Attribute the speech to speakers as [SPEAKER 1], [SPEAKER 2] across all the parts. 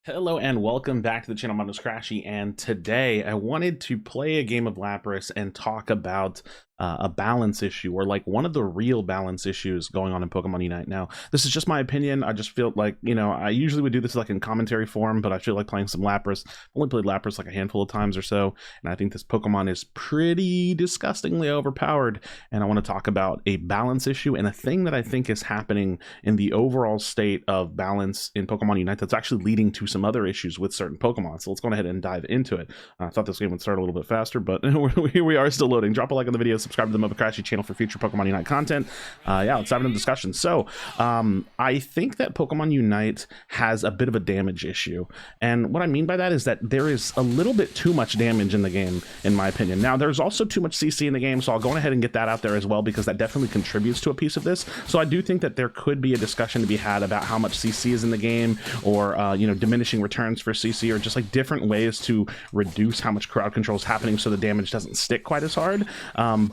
[SPEAKER 1] Hello and welcome back to the channel. My name is Krashy, and today I wanted to play a game of Lapras and talk about a balance issue, or like one of the real balance issues going on in Pokemon Unite. Now, this is just my opinion. I just feel like, I usually would do this like in commentary form, but I feel like playing some Lapras. I've only played Lapras like a handful of times or so, and I think this Pokemon is pretty disgustingly overpowered, and I want to talk about a balance issue and a thing that I think is happening in the overall state of balance in Pokemon Unite that's actually leading to some other issues with certain Pokemon. So let's go ahead and dive into it. I thought this game would start a little bit faster, but here we are, still loading. Drop a like on the video, subscribe to the Mobile Krashy channel for future Pokemon Unite content. Yeah, let's dive into the discussion. So I think that Pokemon Unite has a bit of a damage issue, and what I mean by that is that there is a little bit too much damage in the game, in my opinion. Now, there's also too much CC in the game, so I'll go ahead and get that out there as well, because that definitely contributes to a piece of this. So I do think that there could be a discussion to be had about how much CC is in the game, or diminishing returns for CC, or just like different ways to reduce how much crowd control is happening so the damage doesn't stick quite as hard.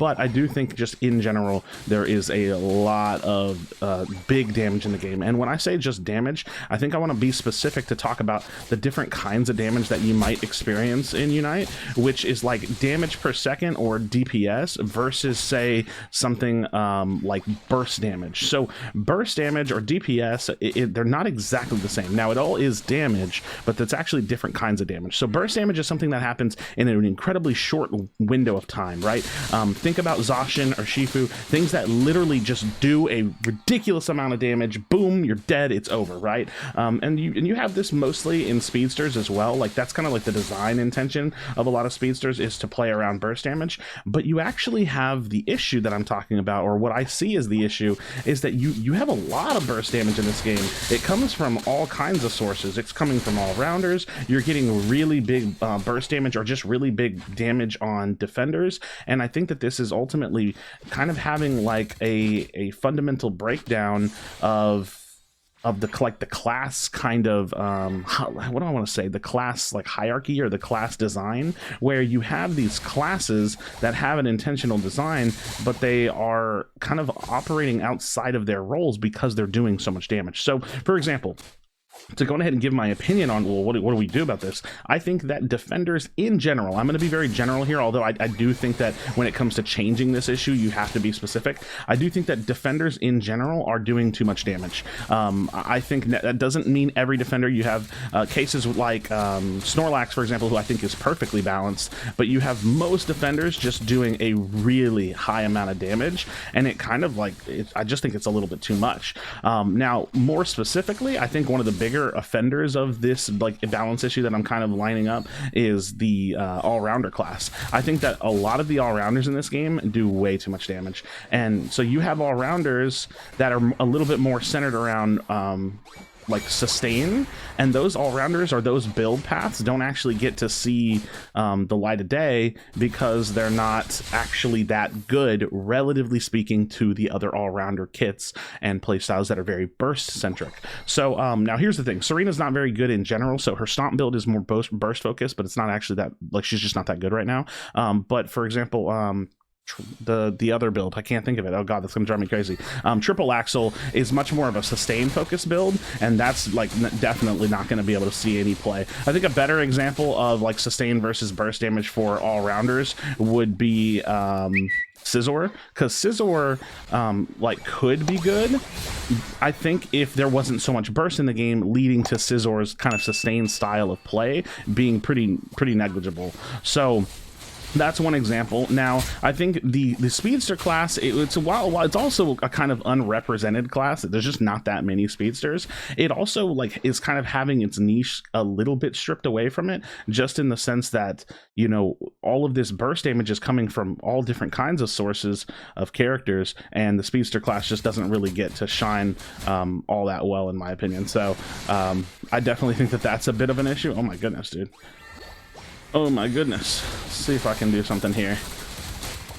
[SPEAKER 1] But I do think just in general there is a lot of big damage in the game, and when I say just damage, I think I want to be specific to talk about the different kinds of damage that you might experience in Unite, which is like damage per second, or DPS, versus say something like burst damage. So burst damage or DPS, they're not exactly the same. Now, it all is damage, but that's actually different kinds of damage. So burst damage is something that happens in an incredibly short window of time, right? Think about Zacian or Shifu, things that literally just do a ridiculous amount of damage. Boom, you're dead, it's over, right? And you have this mostly in speedsters as well. Like, that's kind of like the design intention of a lot of speedsters, is to play around burst damage. But you actually have the issue that I'm talking about, or what I see as the issue, is that you have a lot of burst damage in this game. It comes from all kinds of sources. It's coming from all rounders. You're getting really big burst damage, or just really big damage on defenders, and I think that this is ultimately kind of having like a fundamental breakdown of the class kind of what do I want to say, the class like hierarchy, or the class design, where you have these classes that have an intentional design, but they are kind of operating outside of their roles because they're doing so much damage. So for example, to go ahead and give my opinion on, well, what do we do about this? I think that defenders in general, I'm going to be very general here, although I do think that when it comes to changing this issue, you have to be specific. I do think that defenders in general are doing too much damage. I think that doesn't mean every defender. You have cases like Snorlax, for example, who I think is perfectly balanced, but you have most defenders just doing a really high amount of damage, and it kind of like, I just think it's a little bit too much. Now, more specifically, I think one of the bigger offenders of this like balance issue that I'm kind of lining up is the all-rounder class. I think that a lot of the all-rounders in this game do way too much damage, and so you have all-rounders that are a little bit more centered around like sustain, and those all-rounders, or those build paths, don't actually get to see the light of day because they're not actually that good, relatively speaking, to the other all-rounder kits and playstyles that are very burst centric. So now here's the thing: Serena's not very good in general, so her stomp build is more burst focused, but it's not actually that, like, she's just not that good right now. But for example, the other build, I can't think of it, oh god, that's gonna drive me crazy. Triple Axle is much more of a sustain focused build, and that's like definitely not going to be able to see any play. I think a better example of like sustain versus burst damage for all rounders would be Scizor, because Scizor like could be good, I think, if there wasn't so much burst in the game, leading to Scizor's kind of sustained style of play being pretty negligible. So that's one example. Now, I think the speedster class, it's also a kind of unrepresented class. There's just not that many speedsters. It also like is kind of having its niche a little bit stripped away from it, just in the sense that, you know, all of this burst damage is coming from all different kinds of sources of characters, and the speedster class just doesn't really get to shine all that well, in my opinion. So I definitely think that that's a bit of an issue. Oh my goodness, dude. Oh my goodness. Let's see if I can do something here.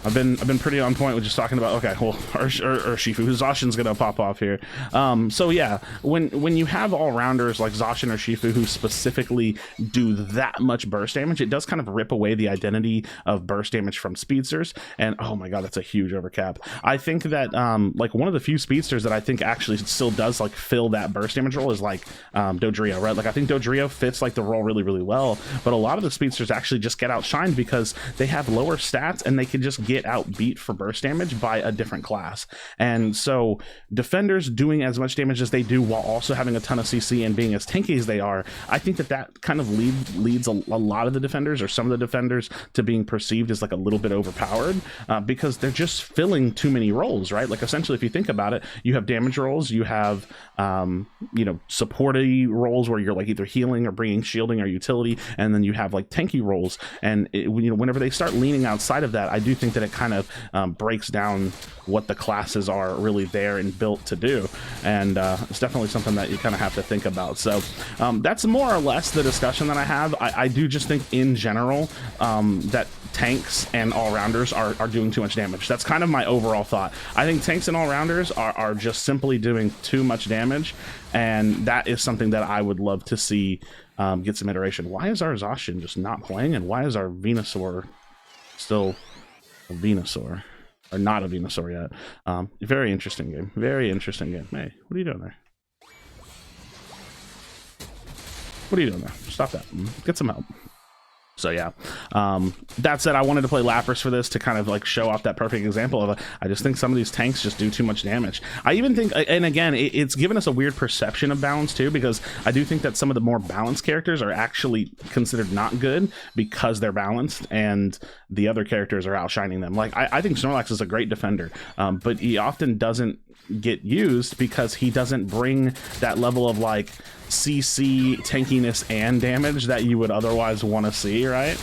[SPEAKER 1] I've been pretty on point with just talking about, okay, well, or Shifu, Zacian's gonna pop off here. So yeah, when you have all-rounders like Zacian or Shifu who specifically do that much burst damage, it does kind of rip away the identity of burst damage from speedsters. And oh my god, that's a huge overcap. I think that like one of the few speedsters that I think actually still does like fill that burst damage role is like Dodrio, right? Like I think Dodrio fits like the role really, really well, but a lot of the speedsters actually just get outshined because they have lower stats and they can just get outbeat for burst damage by a different class. And so defenders doing as much damage as they do while also having a ton of CC and being as tanky as they are, I think that that kind of leads a lot of the defenders, or some of the defenders, to being perceived as like a little bit overpowered because they're just filling too many roles, right? Like essentially, if you think about it, you have damage roles, you have you know, supporty roles where you're like either healing or bringing shielding or utility, and then you have like tanky roles. And you know, whenever they start leaning outside of that, I do think that it kind of breaks down what the classes are really there and built to do. And it's definitely something that you kind of have to think about. So that's more or less the discussion that I have. I do just think in general that tanks and all-rounders are doing too much damage. That's kind of my overall thought. I think tanks and all-rounders are just simply doing too much damage, and that is something that I would love to see get some iteration. Why is our Zacian just not playing, and why is our Venusaur still a Venusaur, or not a Venusaur yet? Very interesting game. Very interesting game. Hey, what are you doing there? What are you doing there? Stop that. Get some help. So yeah, that said, I wanted to play Lapras for this to kind of like show off that perfect example of I just think some of these tanks just do too much damage. I even think, and again, it's given us a weird perception of balance too, because I do think that some of the more balanced characters are actually considered not good because they're balanced, and the other characters are outshining them. Like I think Snorlax is a great defender, but he often doesn't get used because he doesn't bring that level of like CC, tankiness, and damage that you would otherwise want to see, right?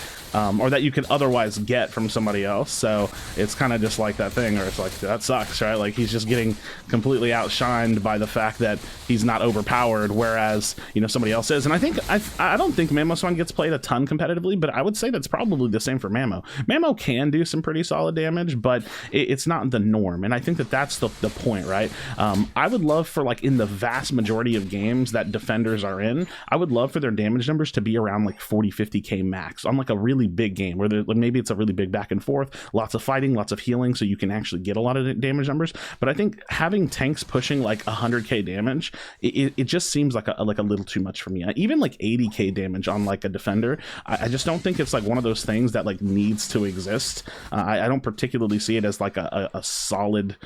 [SPEAKER 1] Or that you could otherwise get from somebody else. So it's kind of just like that thing, or it's like, that sucks, right? Like he's just getting completely outshined by the fact that he's not overpowered, whereas, you know, somebody else is. And I think, I don't think Mamoswine gets played a ton competitively, but I would say that's probably the same for Mamo. Mamo can do some pretty solid damage, but it's not the norm. And I think that that's the point, right? I would love for, like, in the vast majority of games that defenders are in, I would love for their damage numbers to be around like 40-50k max on like a really big game where maybe it's a really big back and forth, lots of fighting, lots of healing, so you can actually get a lot of damage numbers. But I think having tanks pushing like 100k damage, it just seems like a little too much for me. Even like 80k damage on like a defender, I just don't think it's like one of those things that like needs to exist. I don't particularly see it as like a solid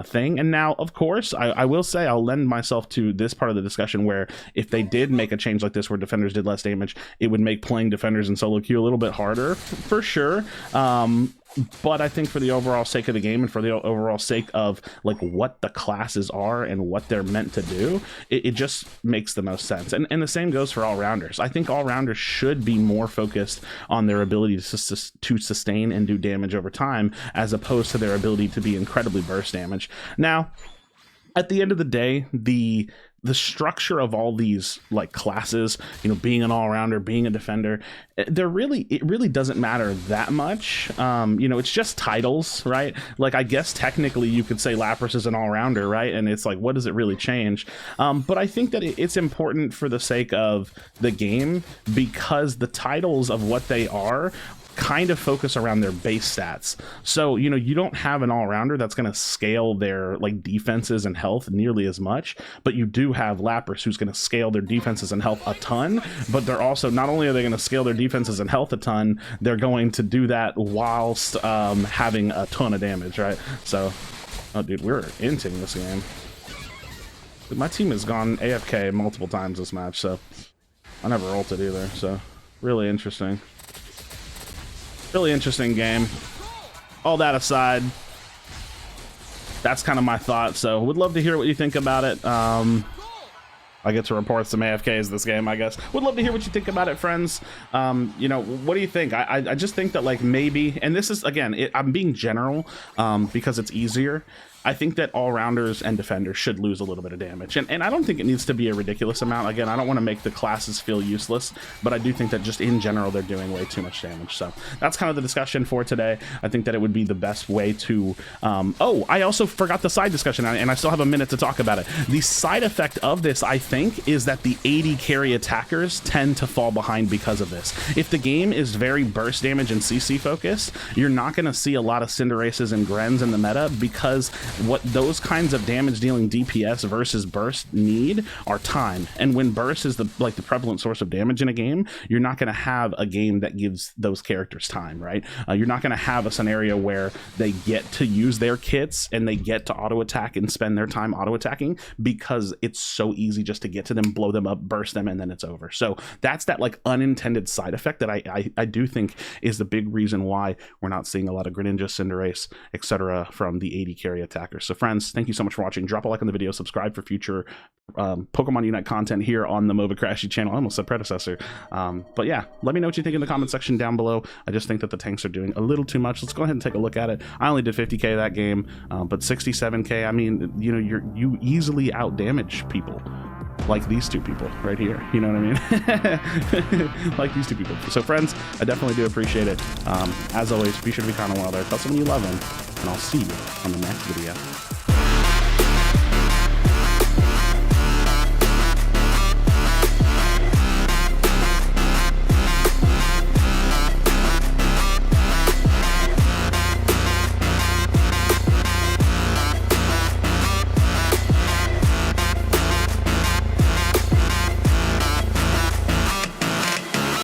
[SPEAKER 1] thing. And now, of course, I will say I'll lend myself to this part of the discussion where if they did make a change like this where defenders did less damage, it would make playing defenders in solo queue a little bit harder, for sure. But I think for the overall sake of the game and for the overall sake of like what the classes are and what they're meant to do, it just makes the most sense. And the same goes for all-rounders. I think all-rounders should be more focused on their ability to sustain and do damage over time, as opposed to their ability to be incredibly burst damage. Now, at the end of the day, the structure of all these like classes, you know, being an all-rounder, being a defender, it really doesn't matter that much. You know, it's just titles, right? Like I guess technically you could say Lapras is an all-rounder, right? And it's like, what does it really change? But I think that it's important for the sake of the game, because the titles of what they are kind of focus around their base stats. So, you know, you don't have an all-rounder that's going to scale their like defenses and health nearly as much, but you do have Lapras who's going to scale their defenses and health a ton, but they're also, not only are they going to scale their defenses and health a ton, they're going to do that whilst having a ton of damage, right? So, oh dude, we're inting this game. My team has gone AFK multiple times this match, so I never ulted either, so really interesting. Really interesting game. All that aside, that's kind of my thought. So would love to hear what you think about it. I get to report some AFKs this game, I guess. Would love to hear what you think about it, friends. You know, what do you think? I just think that like maybe, and this is, again, I'm being general because it's easier. I think that all-rounders and defenders should lose a little bit of damage, and I don't think it needs to be a ridiculous amount. Again, I don't want to make the classes feel useless, but I do think that just in general they're doing way too much damage. So that's kind of the discussion for today. I think that it would be the best way to oh, I also forgot the side discussion, and I still have a minute to talk about it. The side effect of this, I think, is that the AD carry attackers tend to fall behind because of this. If the game is very burst damage and CC focused, you're not going to see a lot of Cinderaces and Grens in the meta, because what those kinds of damage dealing DPS versus burst need are time. And when burst is the prevalent source of damage in a game, you're not going to have a game that gives those characters time, right? You're not going to have a scenario where they get to use their kits and they get to auto attack and spend their time auto attacking, because it's so easy just to get to them, blow them up, burst them, and then it's over. So that's that like unintended side effect that I do think is the big reason why we're not seeing a lot of Greninja, Cinderace, etc. from the AD carry attackers. So friends, thank you so much for watching. Drop a like on the video, subscribe for future Pokemon Unite content here on the MOBA Krashy channel. I almost said predecessor. But yeah, let me know what you think in the comment section down below. I just think that the tanks are doing a little too much. Let's go ahead and take a look at it. I only did 50k that game, but 67k, I mean, you know, you easily out damage people. Like these two people right here, you know what I mean? Like these two people. So friends, I definitely do appreciate it. As always, be sure to be kind of one another. Tell someone you love them, and I'll see you on the next video.